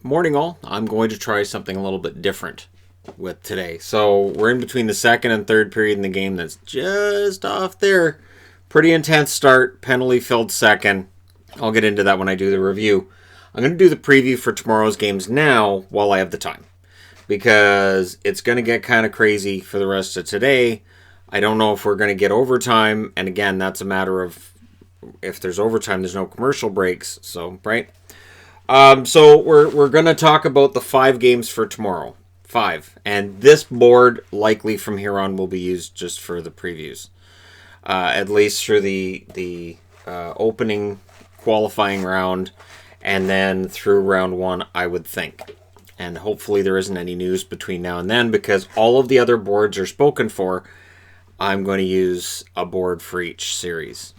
Morning all. I'm going to try something a little bit different with today. So we're in between the second and third period in the game that's just off there. Pretty intense start, penalty-filled second. I'll get into that when I do the review. I'm going to do the preview for tomorrow's games now while I have the time, because it's going to get kind of crazy for the rest of today. I don't know if we're going to get overtime, and again, that's a matter of if there's overtime, there's no commercial breaks, so, right? So we're going to talk about the 5 games for tomorrow. 5. And this board, likely from here on, will be used just for the previews. At least through the opening qualifying round, and then through round 1, I would think. And hopefully there isn't any news between now and then, because all of the other boards are spoken for. I'm going to use a board for each series.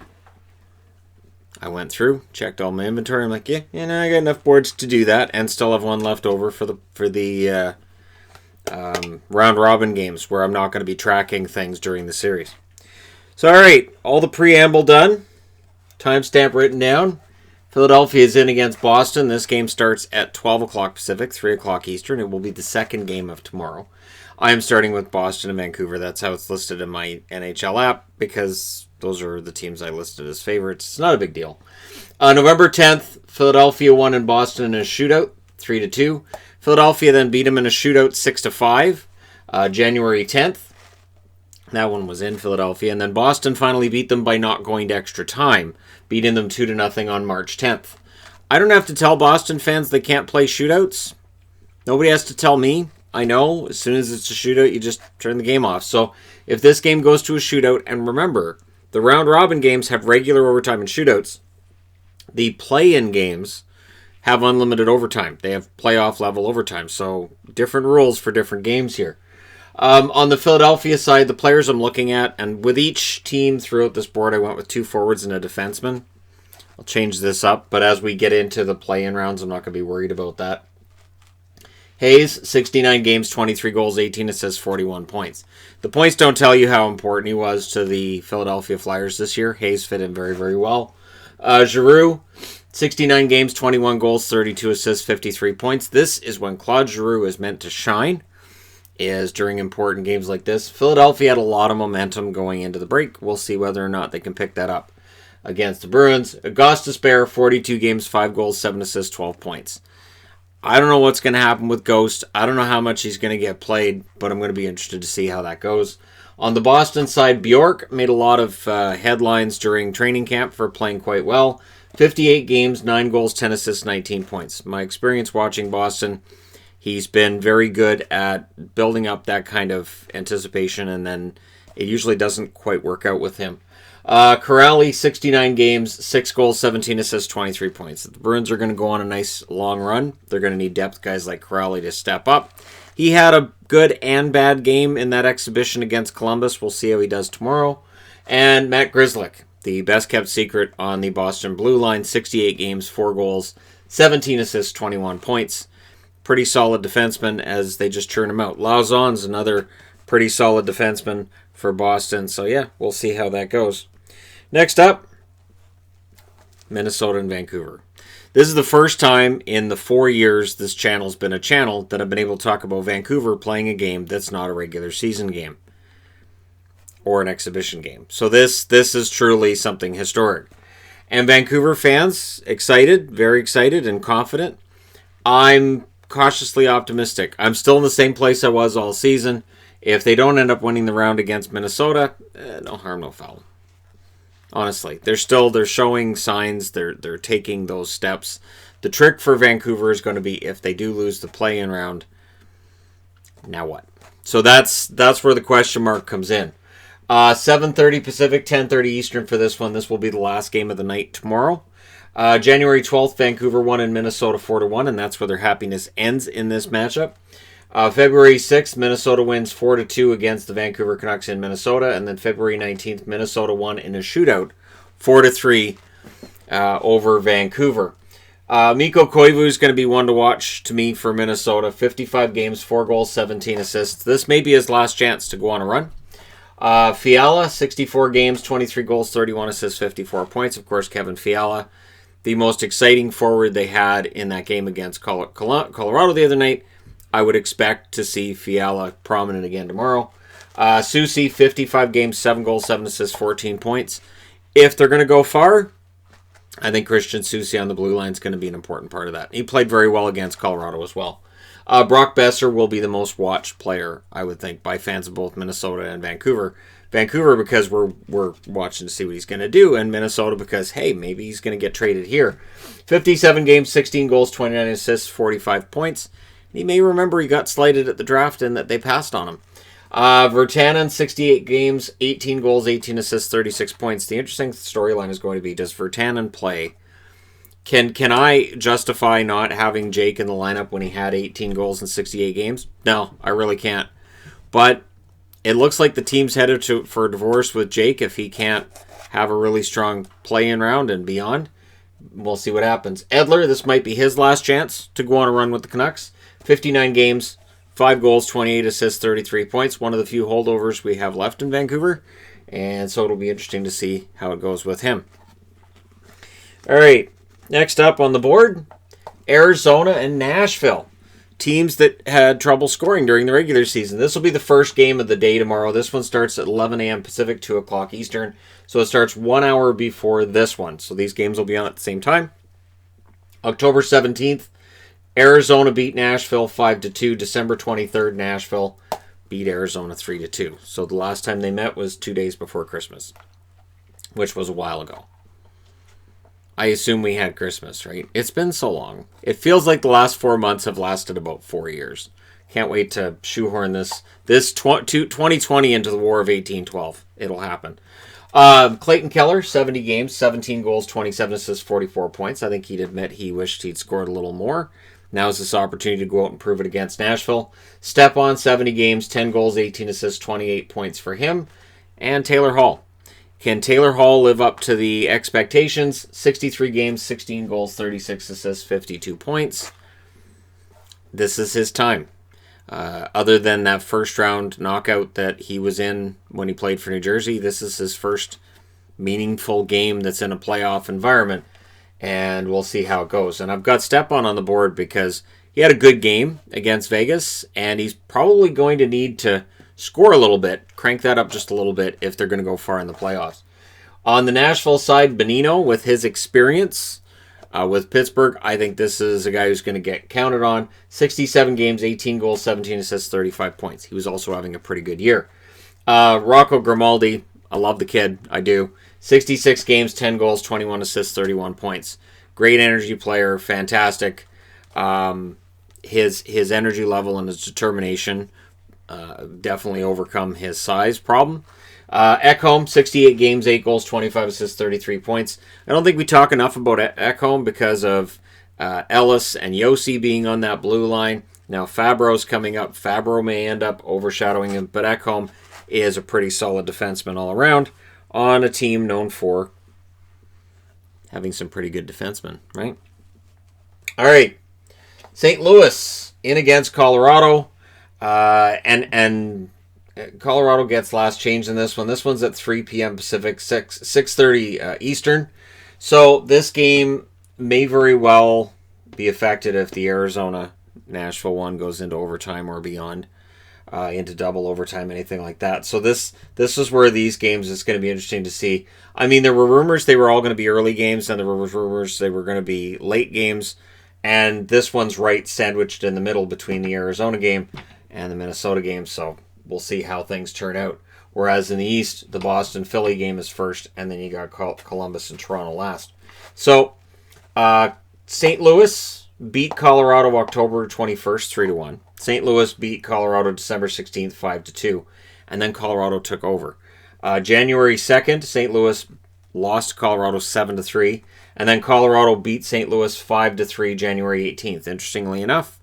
I went through, checked all my inventory. I'm like, I got enough boards to do that, and still have one left over for the round robin games where I'm not going to be tracking things during the series. So, all right, all the preamble done. Timestamp written down. Philadelphia is in against Boston. This game starts at 12 o'clock Pacific, 3 o'clock Eastern. It will be the second game of tomorrow. I am starting with Boston and Vancouver. That's how it's listed in my NHL app, because those are the teams I listed as favorites. It's not a big deal. November 10th, Philadelphia won in Boston in a shootout, 3-2. Philadelphia then beat them in a shootout, 6-5. January 10th, that one was in Philadelphia. And then Boston finally beat them by not going to extra time, beating them 2-0 on March 10th. I don't have to tell Boston fans they can't play shootouts. Nobody has to tell me. I know, as soon as it's a shootout, you just turn the game off. So if this game goes to a shootout, and remember, the round-robin games have regular overtime and shootouts. The play-in games have unlimited overtime. They have playoff-level overtime. So different rules for different games here. On the Philadelphia side, the players I'm looking at, and with each team throughout this board, I went with 2 forwards and a defenseman. I'll change this up, but as we get into the play-in rounds, I'm not going to be worried about that. Hayes, 69 games, 23 goals, 18 assists, 41 points. The points don't tell you how important he was to the Philadelphia Flyers this year. Hayes fit in very, very well. Giroux, 69 games, 21 goals, 32 assists, 53 points. This is when Claude Giroux is meant to shine, is during important games like this. Philadelphia had a lot of momentum going into the break. We'll see whether or not they can pick that up against the Bruins. Augustus Bear, 42 games, 5 goals, 7 assists, 12 points. I don't know what's going to happen with Ghost. I don't know how much he's going to get played, but I'm going to be interested to see how that goes. On the Boston side, Bjork made a lot of headlines during training camp for playing quite well. 58 games, 9 goals, 10 assists, 19 points. My experience watching Boston, he's been very good at building up that kind of anticipation, and then it usually doesn't quite work out with him. Corrali, 69 games, 6 goals, 17 assists, 23 points. The Bruins are going to go on a nice long run. They're going to need depth guys like Corrali to step up. He had a good and bad game in that exhibition against Columbus. We'll see how he does tomorrow. And Matt Grzelcyk, the best-kept secret on the Boston Blue Line, 68 games, 4 goals, 17 assists, 21 points. Pretty solid defenseman as they just churn him out. Lauzon's another pretty solid defenseman for Boston. So, yeah, we'll see how that goes. Next up, Minnesota and Vancouver. This is the first time in the 4 years this channel's been a channel that I've been able to talk about Vancouver playing a game that's not a regular season game or an exhibition game. So this is truly something historic. And Vancouver fans, excited, very excited and confident. I'm cautiously optimistic. I'm still in the same place I was all season. If they don't end up winning the round against Minnesota, no harm, no foul. Honestly, they're showing signs. They're taking those steps. The trick for Vancouver is going to be if they do lose the play-in round. Now what? So that's where the question mark comes in. 7:30 Pacific, 10:30 Eastern for this one. This will be the last game of the night tomorrow. January 12th, Vancouver won in Minnesota 4-1, and that's where their happiness ends in this matchup. February 6th, Minnesota wins 4-2 against the Vancouver Canucks in Minnesota. And then February 19th, Minnesota won in a shootout 4-3 over Vancouver. Mikko Koivu is going to be one to watch to me for Minnesota. 55 games, 4 goals, 17 assists. This may be his last chance to go on a run. Fiala, 64 games, 23 goals, 31 assists, 54 points. Of course, Kevin Fiala the most exciting forward they had in that game against Colorado the other night. I would expect to see Fiala prominent again tomorrow. Soucy, 55 games, 7 goals, 7 assists, 14 points. If they're going to go far, I think Christian Soucy on the blue line is going to be an important part of that. He played very well against Colorado as well. Brock Besser will be the most watched player, I would think, by fans of both Minnesota and Vancouver. Vancouver because we're watching to see what he's going to do, and Minnesota because, hey, maybe he's going to get traded here. 57 games, 16 goals, 29 assists, 45 points. And you may remember he got slighted at the draft and that they passed on him. Virtanen, 68 games, 18 goals, 18 assists, 36 points. The interesting storyline is going to be, does Virtanen play? Can I justify not having Jake in the lineup when he had 18 goals in 68 games? No, I really can't. But it looks like the team's headed for a divorce with Jake if he can't have a really strong play-in round and beyond. We'll see what happens. Edler, this might be his last chance to go on a run with the Canucks. 59 games, 5 goals, 28 assists, 33 points. One of the few holdovers we have left in Vancouver. And so it'll be interesting to see how it goes with him. All right, next up on the board, Arizona and Nashville. Teams that had trouble scoring during the regular season. This will be the first game of the day tomorrow. This one starts at 11 a.m. Pacific, 2 o'clock Eastern. So it starts 1 hour before this one. So these games will be on at the same time. October 17th, Arizona beat Nashville 5-2. December 23rd, Nashville beat Arizona 3-2. So the last time they met was 2 days before Christmas, which was a while ago. I assume we had Christmas, right? It's been so long. It feels like the last 4 months have lasted about 4 years. Can't wait to shoehorn this 2020 into the War of 1812. It'll happen. Clayton Keller, 70 games, 17 goals, 27 assists, 44 points. I think he'd admit he wished he'd scored a little more. Now's this opportunity to go out and prove it against Nashville. Stepan, 70 games, 10 goals, 18 assists, 28 points for him. And Taylor Hall. Can Taylor Hall live up to the expectations? 63 games, 16 goals, 36 assists, 52 points. This is his time. Other than that first round knockout that he was in when he played for New Jersey, this is his first meaningful game that's in a playoff environment. And we'll see how it goes. And I've got Stepan on the board because he had a good game against Vegas, and he's probably going to need to score a little bit, crank that up just a little bit if they're going to go far in the playoffs. On the Nashville side, Bonino, with his experience with Pittsburgh, I think this is a guy who's going to get counted on. 67 games, 18 goals, 17 assists, 35 points. He was also having a pretty good year. Rocco Grimaldi, I love the kid, I do. 66 games, 10 goals, 21 assists, 31 points. Great energy player, fantastic. His energy level and his determination definitely overcome his size problem. Ekholm, 68 games, 8 goals, 25 assists, 33 points. I don't think we talk enough about Ekholm because of Ellis and Yossi being on that blue line. Now Fabro's coming up. Fabro may end up overshadowing him, but Ekholm is a pretty solid defenseman all around on a team known for having some pretty good defensemen, right? All right. St. Louis in against Colorado. And Colorado gets last change in this one. This one's at 3 p.m. Pacific, 6:30 Eastern. So this game may very well be affected if the Arizona-Nashville one goes into overtime or beyond, into double overtime, anything like that. So this is where these games is going to be interesting to see. I mean, there were rumors they were all going to be early games, and there were rumors they were going to be late games. And this one's right sandwiched in the middle between the Arizona game and the Minnesota game, so we'll see how things turn out. Whereas in the East, the Boston-Philly game is first, and then you got Columbus and Toronto last. So, St. Louis beat Colorado October 21st, 3-1. St. Louis beat Colorado December 16th, 5-2. And then Colorado took over. January 2nd, St. Louis lost to Colorado 7-3. And then Colorado beat St. Louis 5-3 January 18th. Interestingly enough,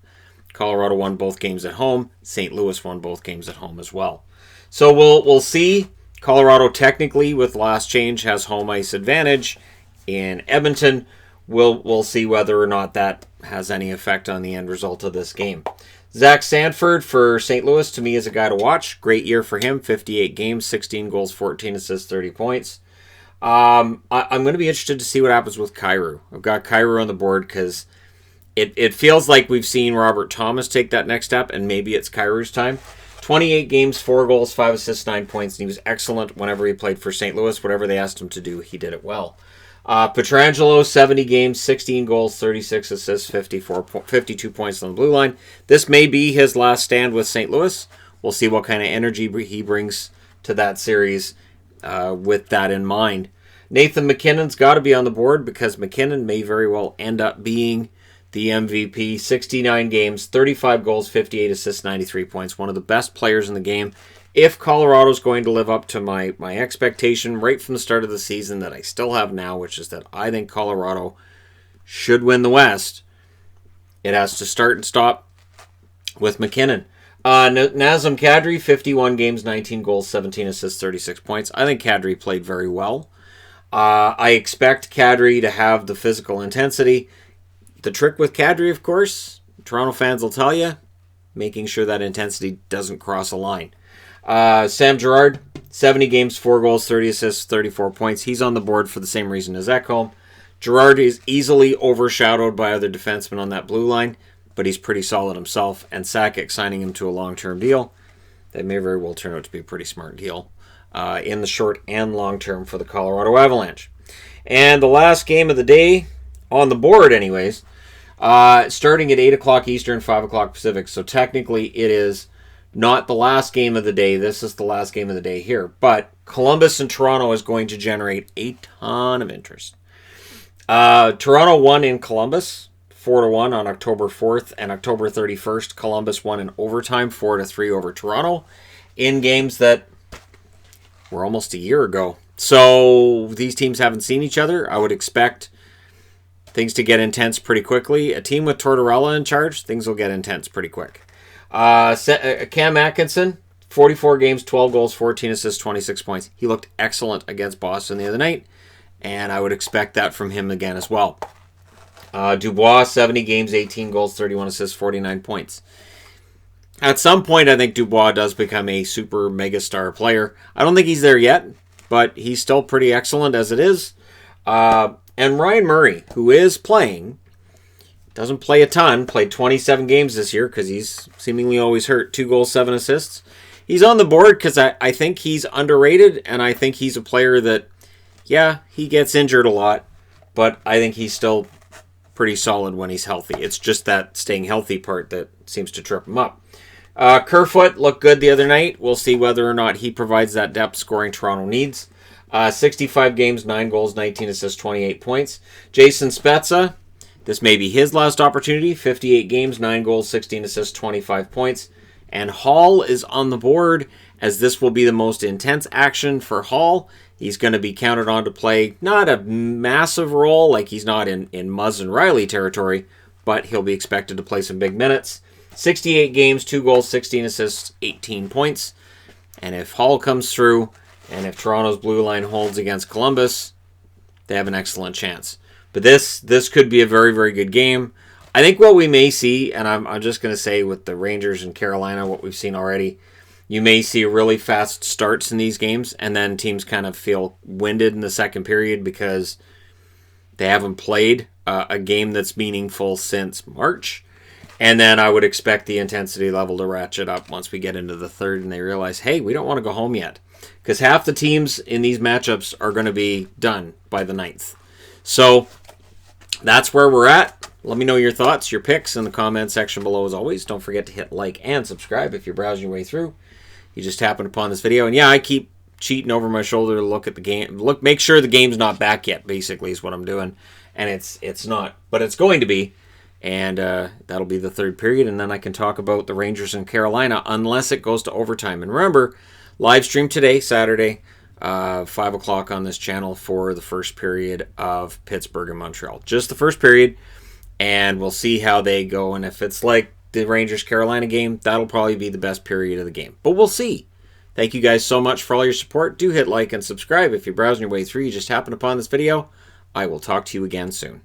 Colorado won both games at home. St. Louis won both games at home as well. So we'll see. Colorado technically, with last change, has home ice advantage in Edmonton. We'll see whether or not that has any effect on the end result of this game. Zach Sanford for St. Louis, to me, is a guy to watch. Great year for him. 58 games, 16 goals, 14 assists, 30 points. I'm going to be interested to see what happens with Kyrou. I've got Kyrou on the board because it feels like we've seen Robert Thomas take that next step, and maybe it's Kyrou's time. 28 games, 4 goals, 5 assists, 9 points, and he was excellent whenever he played for St. Louis. Whatever they asked him to do, he did it well. Pietrangelo, 70 games, 16 goals, 36 assists, 52 points on the blue line. This may be his last stand with St. Louis. We'll see what kind of energy he brings to that series with that in mind. Nathan MacKinnon's got to be on the board because MacKinnon may very well end up being the MVP. 69 games, 35 goals, 58 assists, 93 points. One of the best players in the game. If Colorado's going to live up to my expectation right from the start of the season that I still have now, which is that I think Colorado should win the West, it has to start and stop with MacKinnon. Nazem Kadri, 51 games, 19 goals, 17 assists, 36 points. I think Kadri played very well. I expect Kadri to have the physical intensity. The trick with Kadri, of course, Toronto fans will tell you, making sure that intensity doesn't cross a line. Sam Girard, 70 games, 4 goals, 30 assists, 34 points. He's on the board for the same reason as Ekholm. Girard is easily overshadowed by other defensemen on that blue line, but he's pretty solid himself. And Sakic signing him to a long-term deal, that may very well turn out to be a pretty smart deal in the short and long term for the Colorado Avalanche. And the last game of the day, on the board anyways, starting at 8 o'clock Eastern, 5 o'clock Pacific. So technically it is not the last game of the day. This is the last game of the day here. But Columbus and Toronto is going to generate a ton of interest. Toronto won in Columbus 4-1 on October 4th, and October 31st, Columbus won in overtime 4-3 over Toronto in games that were almost a year ago. So these teams haven't seen each other. I would expect things to get intense pretty quickly. A team with Tortorella in charge, things will get intense pretty quick. Cam Atkinson, 44 games, 12 goals, 14 assists, 26 points. He looked excellent against Boston the other night, and I would expect that from him again as well. Dubois, 70 games, 18 goals, 31 assists, 49 points. At some point, I think Dubois does become a super megastar player. I don't think he's there yet, but he's still pretty excellent as it is. And Ryan Murray, who is playing, doesn't play a ton, played 27 games this year because he's seemingly always hurt. 2 goals, 7 assists. He's on the board because I think he's underrated, and I think he's a player that, yeah, he gets injured a lot, but I think he's still pretty solid when he's healthy. It's just that staying healthy part that seems to trip him up. Kerfoot looked good the other night. We'll see whether or not he provides that depth scoring Toronto needs. 65 games, 9 goals, 19 assists, 28 points. Jason Spezza, this may be his last opportunity. 58 games, 9 goals, 16 assists, 25 points. And Hall is on the board, as this will be the most intense action for Hall. He's going to be counted on to play not a massive role, like he's not in Muzz and Riley territory, but he'll be expected to play some big minutes. 68 games, 2 goals, 16 assists, 18 points. And if Hall comes through, and if Toronto's blue line holds against Columbus, they have an excellent chance. But this could be a very, very good game. I think what we may see, and I'm just going to say with the Rangers and Carolina, what we've seen already, you may see really fast starts in these games, and then teams kind of feel winded in the second period because they haven't played a game that's meaningful since March. And then I would expect the intensity level to ratchet up once we get into the third and they realize, hey, we don't want to go home yet. Because half the teams in these matchups are going to be done by the 9th. So that's where we're at. Let me know your thoughts, your picks in the comment section below as always. Don't forget to hit like and subscribe if you're browsing your way through. You just happened upon this video. And yeah, I keep cheating over my shoulder to look at the game. Make sure the game's not back yet, basically, is what I'm doing. And it's not, but it's going to be. And that'll be the third period. And then I can talk about the Rangers and Carolina unless it goes to overtime. And remember, live stream today, Saturday, 5 o'clock on this channel for the first period of Pittsburgh and Montreal. Just the first period. And we'll see how they go. And if it's like the Rangers-Carolina game, that'll probably be the best period of the game. But we'll see. Thank you guys so much for all your support. Do hit like and subscribe if you're browsing your way through. You just happened upon this video. I will talk to you again soon.